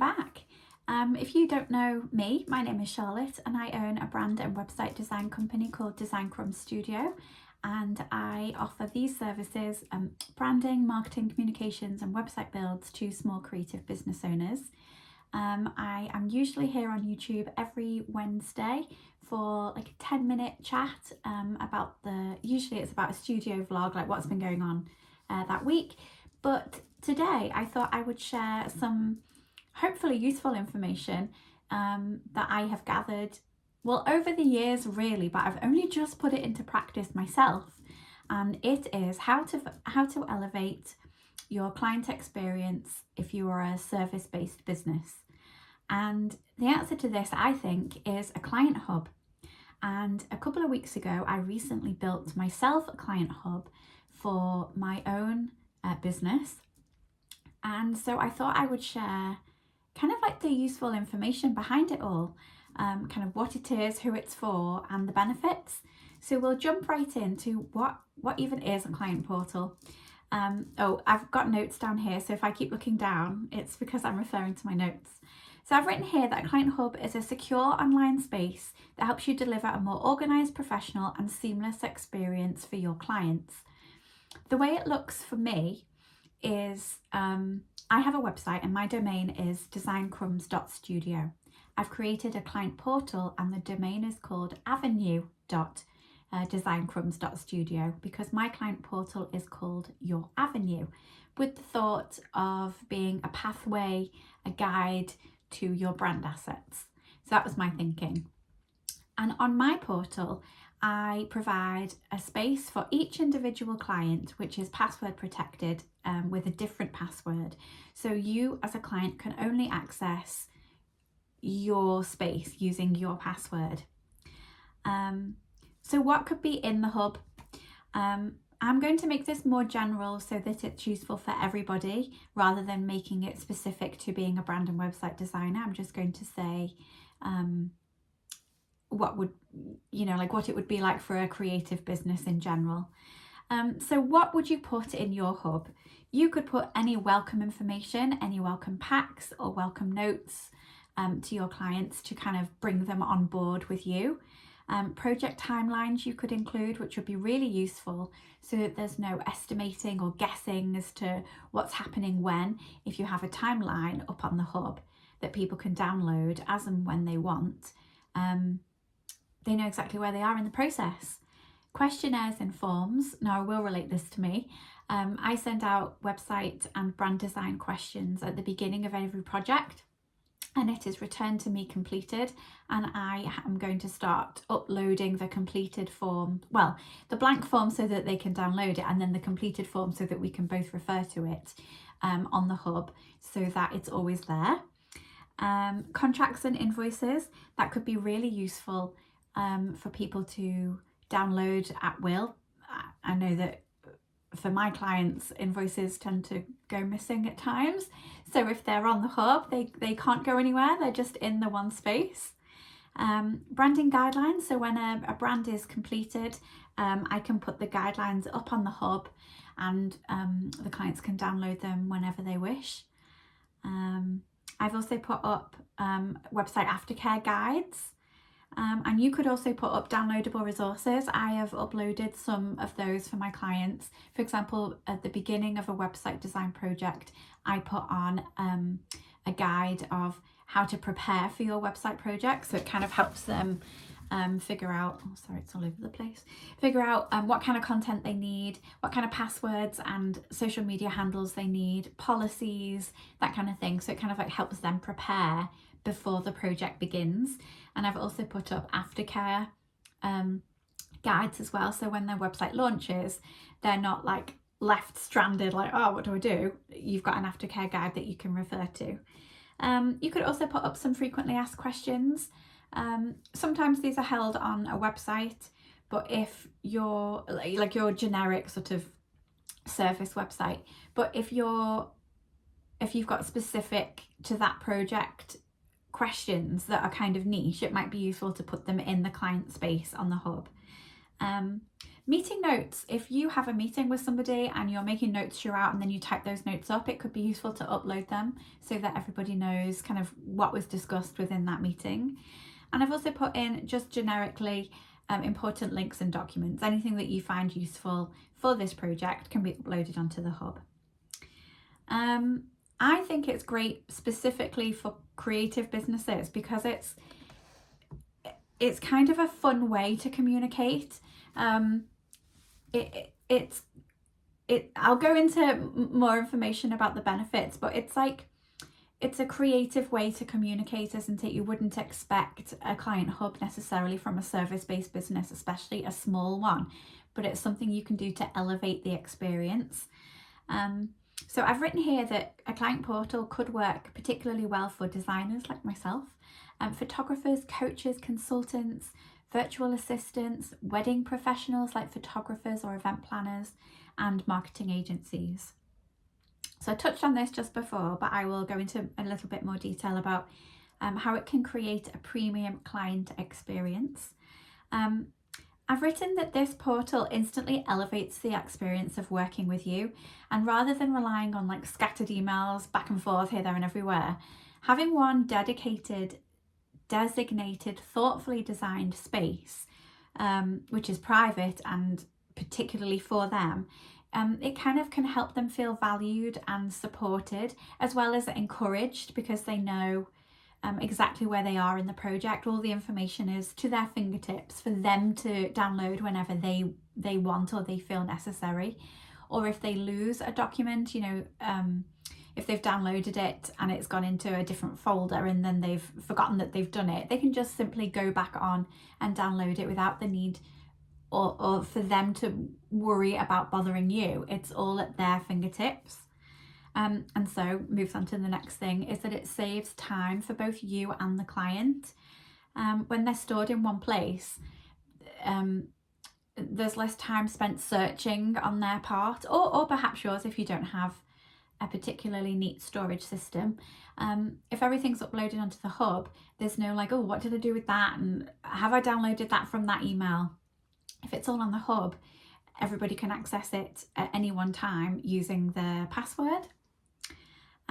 back. If you don't know me, my name is Charlotte and I own a brand and website design company called Crumbs Studio, and I offer these services, branding, marketing, communications and website builds to small creative business owners. I am usually here on YouTube every Wednesday for like a 10-minute chat usually it's about a studio vlog, like what's been going on that week. But today I thought I would share some hopefully useful information that I have gathered, well, over the years really, but I've only just put it into practice myself. And it is how to elevate your client experience if you are a service-based business. And the answer to this, I think, is a client hub. And a couple of weeks ago, I recently built myself a client hub for my own business. And so I thought I would share kind of like the useful information behind it all, kind of what it is, who it's for, and the benefits. So we'll jump right into what even is a client portal. I've got notes down here, so if I keep looking down, it's because I'm referring to my notes. So I've written here that a client hub is a secure online space that helps you deliver a more organised, professional and seamless experience for your clients. The way it looks for me is I have a website and my domain is designcrumbs.studio. I've created a client portal and the domain is called avenue.designcrumbs.studio because my client portal is called Your Avenue, with the thought of being a pathway, a guide to your brand assets. So that was my thinking. And on my portal, I provide a space for each individual client, which is password protected with a different password. So you as a client can only access your space using your password. So what could be in the hub? I'm going to make this more general so that it's useful for everybody rather than making it specific to being a brand and website designer. I'm just going to say what it would be like for a creative business in general. So what would you put in your hub? You could put any welcome information, any welcome packs or welcome notes to your clients to kind of bring them on board with you. Project timelines you could include, which would be really useful so that there's no estimating or guessing as to what's happening when. If you have a timeline up on the hub that people can download as and when they want, they know exactly where they are in the process. Questionnaires and forms. Now I will relate this to me. I send out website and brand design questions at the beginning of every project, and it is returned to me completed, and I am going to start uploading the completed form, well, the blank form so that they can download it, and then the completed form so that we can both refer to it on the hub so that it's always there. Contracts and invoices, that could be really useful for people to download at will. I know that for my clients, invoices tend to go missing at times. So if they're on the hub, they can't go anywhere. They're just in the one space. Branding guidelines. So when a brand is completed, I can put the guidelines up on the hub and the clients can download them whenever they wish. I've also put up website aftercare guides. And you could also put up downloadable resources. I have uploaded some of those for my clients. For example, at the beginning of a website design project, I put on a guide of how to prepare for your website project. So it kind of helps them figure out, it's all over the place, figure out what kind of content they need, what kind of passwords and social media handles they need, policies, that kind of thing. So it kind of like helps them prepare before the project begins. And I've also put up aftercare guides as well, so when their website launches, they're not like left stranded like, oh, what do I do? You've got an aftercare guide that you can refer to. You could also put up some frequently asked questions. Sometimes these are held on a website, but if you're like your generic sort of service website, but if you've got specific to that project questions that are kind of niche, it might be useful to put them in the client space on the hub. Meeting notes. If you have a meeting with somebody and you're making notes throughout and then you type those notes up, it could be useful to upload them so that everybody knows kind of what was discussed within that meeting. And I've also put in just generically important links and documents. Anything that you find useful for this project can be uploaded onto the hub. I think it's great specifically for creative businesses because it's kind of a fun way to communicate. I'll go into more information about the benefits, but it's a creative way to communicate, isn't it? You wouldn't expect a client hub necessarily from a service-based business, especially a small one, but it's something you can do to elevate the experience. So I've written here that a client portal could work particularly well for designers like myself, photographers, coaches, consultants, virtual assistants, wedding professionals like photographers or event planners, and marketing agencies. So I touched on this just before, but I will go into a little bit more detail about how it can create a premium client experience. I've written that this portal instantly elevates the experience of working with you, and rather than relying on like scattered emails back and forth here, there and everywhere, having one dedicated, designated, thoughtfully designed space, which is private and particularly for them, it kind of can help them feel valued and supported, as well as encouraged, because they know exactly where they are in the project. All the information is to their fingertips for them to download whenever they want or they feel necessary. Or if they lose a document, if they've downloaded it and it's gone into a different folder and then they've forgotten that they've done it, they can just simply go back on and download it without the need or for them to worry about bothering you. It's all at their fingertips. And so moves on to the next thing, is that it saves time for both you and the client. When they're stored in one place, there's less time spent searching on their part, or perhaps yours if you don't have a particularly neat storage system. If everything's uploaded onto the hub, there's no like, oh, what did I do with that? And have I downloaded that from that email? If it's all on the hub, everybody can access it at any one time using their password.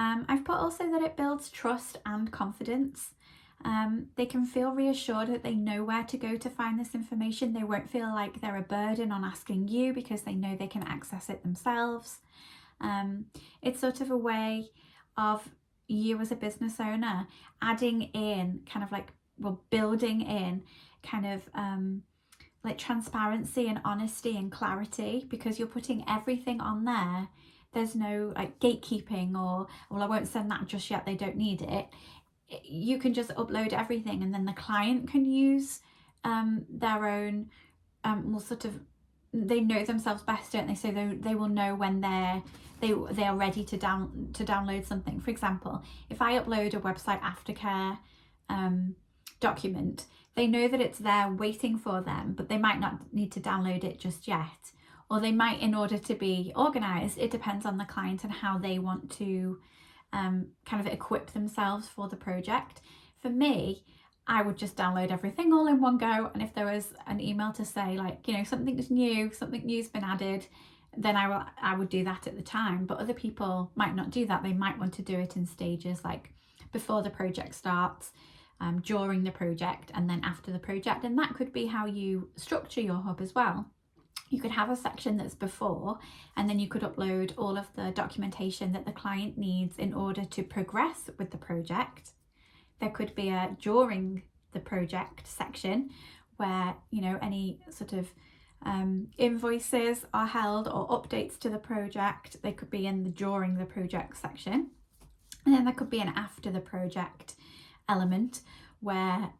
I've put also that it builds trust and confidence. They can feel reassured that they know where to go to find this information. They won't feel like they're a burden on asking you because they know they can access it themselves. It's sort of a way of you as a business owner adding in kind of like, well, building in kind of like transparency and honesty and clarity, because you're putting everything on there. There's no like gatekeeping or, well, I won't send that just yet, they don't need it. You can just upload everything and then the client can use their own, well, sort of, they know themselves best, don't they? So they will know when they are ready to download something. For example, if I upload a website aftercare document, they know that it's there waiting for them, but they might not need to download it just yet. Or they might, in order to be organised. It depends on the client and how they want to kind of equip themselves for the project. For me, I would just download everything all in one go, and if there was an email to say like, something new's been added, then I would do that at the time. But other people might not do that. They might want to do it in stages, like before the project starts, during the project, and then after the project. And that could be how you structure your hub as well. You could have a section that's before, and then you could upload all of the documentation that the client needs in order to progress with the project. There could be a during the project section where, any sort of invoices are held or updates to the project. They could be in the during the project section. And then there could be an after the project element where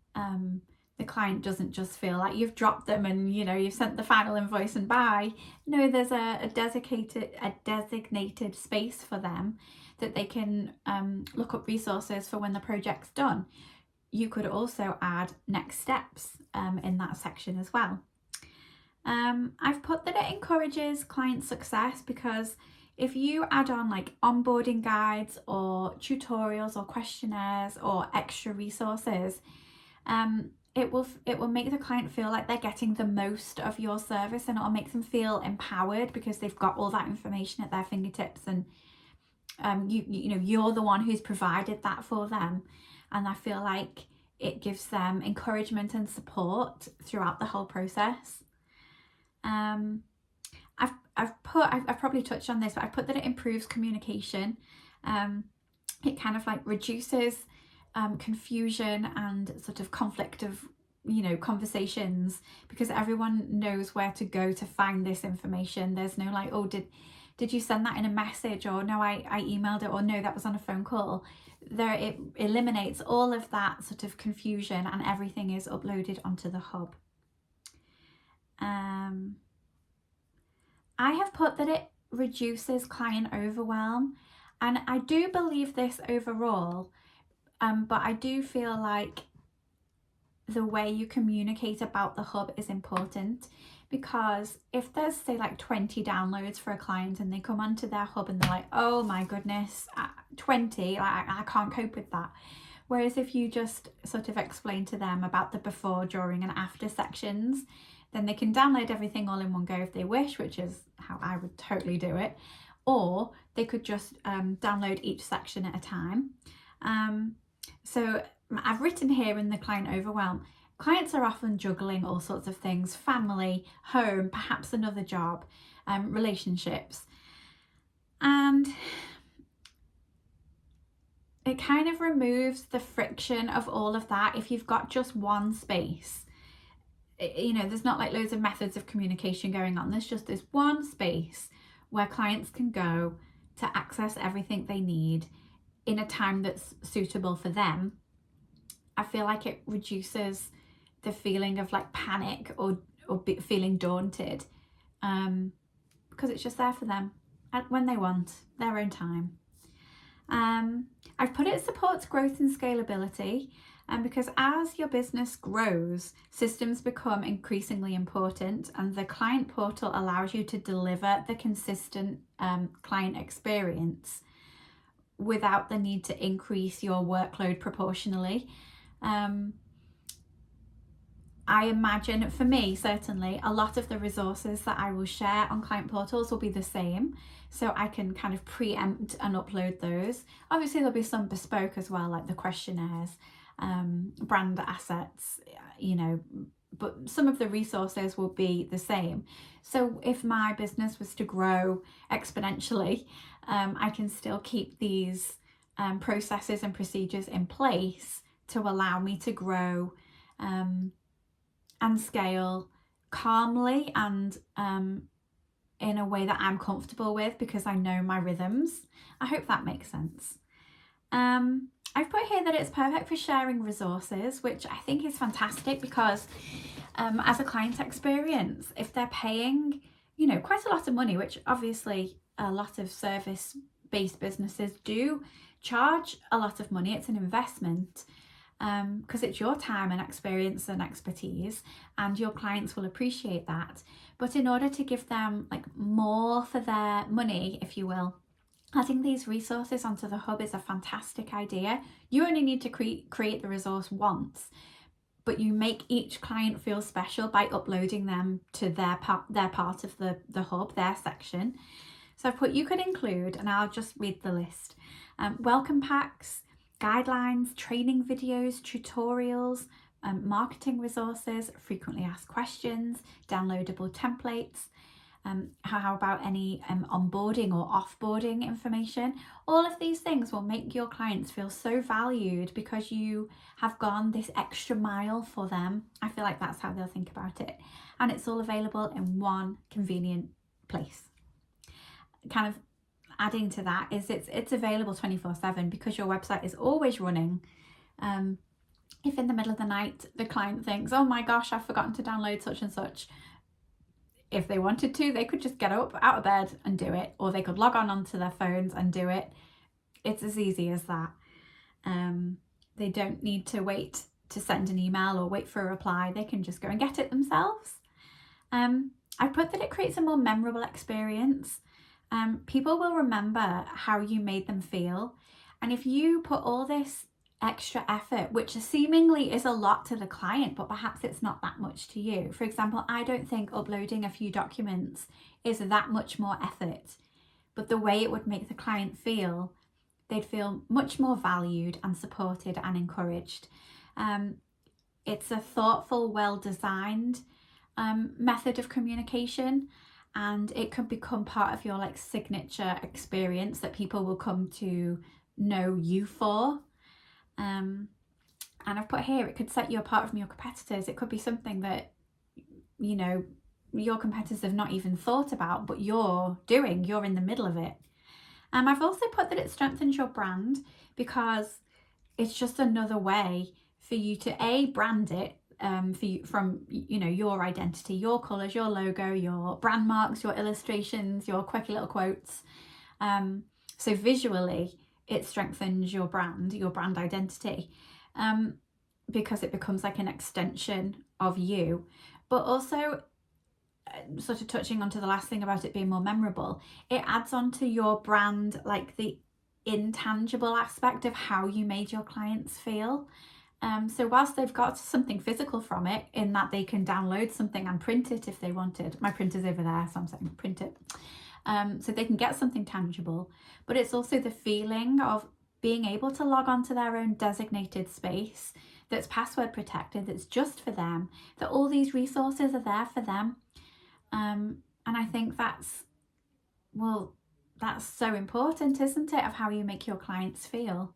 the client doesn't just feel like you've dropped them and you've sent the final invoice and bye. No, there's a designated space for them that they can look up resources for when the project's done. You could also add next steps in that section as well. I've put that it encourages client success, because if you add on like onboarding guides or tutorials or questionnaires or extra resources, it will make the client feel like they're getting the most of your service, and it'll make them feel empowered because they've got all that information at their fingertips, and you know, you're the one who's provided that for them. And I feel like it gives them encouragement and support throughout the whole process. I've probably touched on this, but I put that it improves communication. It kind of like reduces confusion and sort of conflict of, you know, conversations, because everyone knows where to go to find this information. There's no like, oh, did you send that in a message, or no, I emailed it, or no, that was on a phone call. There, it eliminates all of that sort of confusion, and everything is uploaded onto the hub. I have put that it reduces client overwhelm, and I do believe this overall, but I do feel like the way you communicate about the hub is important, because if there's, say, like 20 downloads for a client and they come onto their hub and they're like, oh my goodness, 20, I can't cope with that. Whereas if you just sort of explain to them about the before, during and after sections, then they can download everything all in one go if they wish, which is how I would totally do it. Or they could just download each section at a time. So I've written here in the client overwhelm, clients are often juggling all sorts of things: family, home, perhaps another job, relationships. And it kind of removes the friction of all of that if you've got just one space. You know, there's not like loads of methods of communication going on. There's just this one space where clients can go to access everything they need in a time that's suitable for them. I feel like it reduces the feeling of like panic or feeling daunted, because it's just there for them when they want, their own time. I've put it supports growth and scalability, and because as your business grows, systems become increasingly important, and the client portal allows you to deliver the consistent client experience without the need to increase your workload proportionally. I imagine, for me certainly, a lot of the resources that I will share on client portals will be the same, so I can kind of preempt and upload those. Obviously there'll be some bespoke as well, like the questionnaires, brand assets, you know, but some of the resources will be the same. So if my business was to grow exponentially, I can still keep these processes and procedures in place to allow me to grow and scale calmly and in a way that I'm comfortable with, because I know my rhythms. I hope that makes sense. I've put here that it's perfect for sharing resources, which I think is fantastic, because as a client experience, if they're paying, you know, quite a lot of money, which obviously a lot of service-based businesses do charge a lot of money, it's an investment, because it's your time and experience and expertise, and your clients will appreciate that. But in order to give them like more for their money, if you will, adding these resources onto the hub is a fantastic idea. You only need to create the resource once, but you make each client feel special by uploading them to their part of the hub, their section. So I've put, you could include, and I'll just read the list, welcome packs, guidelines, training videos, tutorials, marketing resources, frequently asked questions, downloadable templates. How about any onboarding or offboarding information? All of these things will make your clients feel so valued because you have gone this extra mile for them. I feel like that's how they'll think about it. And it's all available in one convenient place. Kind of adding to that is it's available 24/7 because your website is always running. If in the middle of the night the client thinks, oh my gosh, I've forgotten to download such and such, if they wanted to, they could just get up out of bed and do it, or they could log on onto their phones and do it. It's as easy as that. They don't need to wait to send an email or wait for a reply. They can just go and get it themselves. I put that it creates a more memorable experience. People will remember how you made them feel. And if you put all this extra effort, which seemingly is a lot to the client, but perhaps it's not that much to you. For example, I don't think uploading a few documents is that much more effort, but the way it would make the client feel, they'd feel much more valued and supported and encouraged. It's a thoughtful, well-designed method of communication, and it can become part of your like signature experience that people will come to know you for. And I've put here, it could set you apart from your competitors. It could be something that, you know, your competitors have not even thought about, but you're in the middle of it. I've also put that it strengthens your brand, because it's just another way for you to brand it for you, from, you know, your identity, your colours, your logo, your brand marks, your illustrations, your quirky little quotes. So visually it strengthens your brand identity, because it becomes like an extension of you. But also, sort of touching onto the last thing about it being more memorable, it adds on to your brand, like the intangible aspect of how you made your clients feel. So whilst they've got something physical from it, in that they can download something and print it if they wanted. My printer's over there, so I'm saying print it. So they can get something tangible, but it's also the feeling of being able to log on to their own designated space that's password protected, that's just for them, that all these resources are there for them. And I think that's so important, isn't it, of how you make your clients feel.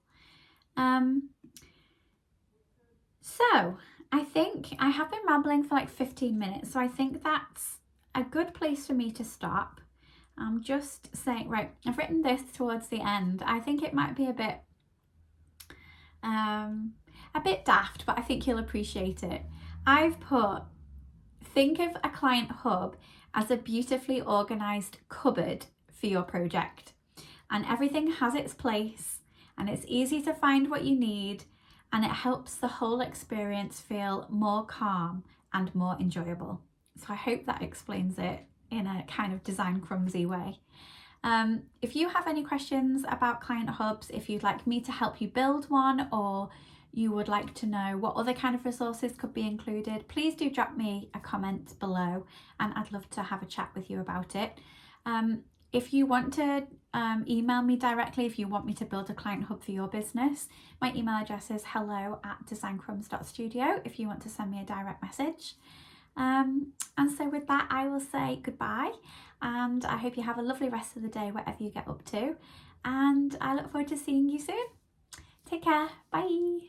So I think I have been rambling for like 15 minutes, so I think that's a good place for me to stop. I'm just saying, right, I've written this towards the end. I think it might be a bit daft, but I think you'll appreciate it. I've put, think of a client hub as a beautifully organised cupboard for your project, and everything has its place, and it's easy to find what you need, and it helps the whole experience feel more calm and more enjoyable. So I hope that explains it in a kind of design crumbsy way. If you have any questions about client hubs, if you'd like me to help you build one, or you would like to know what other kind of resources could be included, please do drop me a comment below, and I'd love to have a chat with you about it. If you want to email me directly, if you want me to build a client hub for your business, my email address is hello@designcrumbs.studio if you want to send me a direct message. And so with that, I will say goodbye, and I hope you have a lovely rest of the day wherever you get up to, and I look forward to seeing you soon. Take care. Bye.